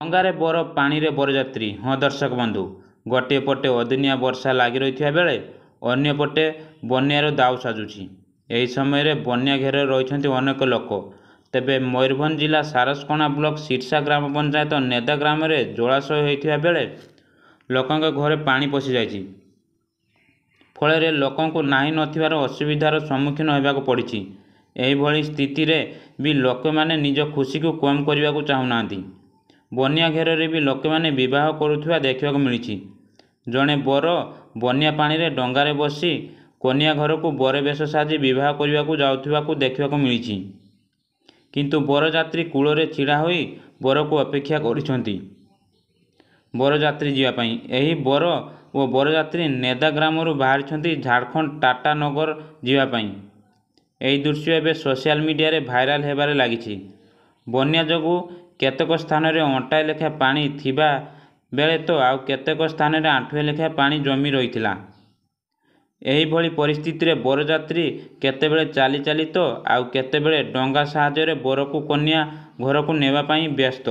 ଡଙ୍ଗାରେ ବର ପାଣିରେ ବରଯାତ୍ରୀ। ହଁ ଦର୍ଶକ ବନ୍ଧୁ, ଗୋଟିଏ ପଟେ ଅଦିନିଆ ବର୍ଷା ଲାଗି ରହିଥିବା ବେଳେ ଅନ୍ୟପଟେ ବନ୍ୟାର ଦାଉ ସାଜୁଛି। ଏହି ସମୟରେ ବନ୍ୟା ଘେରରେ ରହିଛନ୍ତି ଅନେକ ଲୋକ। ତେବେ ମୟୂରଭଞ୍ଜ ଜିଲ୍ଲା ସାରସକଣା ବ୍ଲକ ସିର୍ସା ଗ୍ରାମ ପଞ୍ଚାୟତ ନେଦା ଗ୍ରାମରେ ଜଳାଶୟ ହୋଇଥିବା ବେଳେ ଲୋକଙ୍କ ଘରେ ପାଣି ପଶିଯାଇଛି। ଫଳରେ ଲୋକଙ୍କୁ ନାହିଁ ନଥିବାର ଅସୁବିଧାର ସମ୍ମୁଖୀନ ହେବାକୁ ପଡ଼ିଛି। ଏହିଭଳି ସ୍ଥିତିରେ ବି ଲୋକମାନେ ନିଜ ଖୁସିକୁ କମ୍ କରିବାକୁ ଚାହୁଁନାହାନ୍ତି। ବନ୍ୟା ଘେରରେ ବି ଲୋକମାନେ ବିବାହ କରୁଥିବା ଦେଖିବାକୁ ମିଳିଛି। ଜଣେ ବର ବନ୍ୟା ପାଣିରେ ଡଙ୍ଗାରେ ବସି କନ୍ୟା ଘରକୁ ବର ବେଶ ସାଜି ବିବାହ କରିବାକୁ ଯାଉଥିବାକୁ ଦେଖିବାକୁ ମିଳିଛି। କିନ୍ତୁ ବରଯାତ୍ରୀ କୂଳରେ ଛିଡ଼ା ହୋଇ ବରକୁ ଅପେକ୍ଷା କରିଛନ୍ତି ବରଯାତ୍ରୀ ଯିବା ପାଇଁ। ଏହି ବର ଓ ବରଯାତ୍ରୀ ନେଦା ଗ୍ରାମରୁ ବାହାରିଛନ୍ତି ଝାଡ଼ଖଣ୍ଡ ଟାଟାନଗର ଯିବା ପାଇଁ। ଏହି ଦୃଶ୍ୟ ଏବେ ସୋସିଆଲ ମିଡ଼ିଆରେ ଭାଇରାଲ ହେବାରେ ଲାଗିଛି। ବନ୍ୟା ଯୋଗୁଁ କେତେକ ସ୍ଥାନରେ ଅଣ୍ଟାଏ ଲେଖା ପାଣି ଥିବା ବେଳେ ତ ଆଉ କେତେକ ସ୍ଥାନରେ ଆଣ୍ଠୁଏ ଲେଖା ପାଣି ଜମି ରହିଥିଲା। ଏହିଭଳି ପରିସ୍ଥିତିରେ ବରଯାତ୍ରୀ କେତେବେଳେ ଚାଲି ଚାଲି ତ ଆଉ କେତେବେଳେ ଡଙ୍ଗା ସାହାଯ୍ୟରେ ବରକୁ କନ୍ୟା ଘରକୁ ନେବା ପାଇଁ ବ୍ୟସ୍ତ।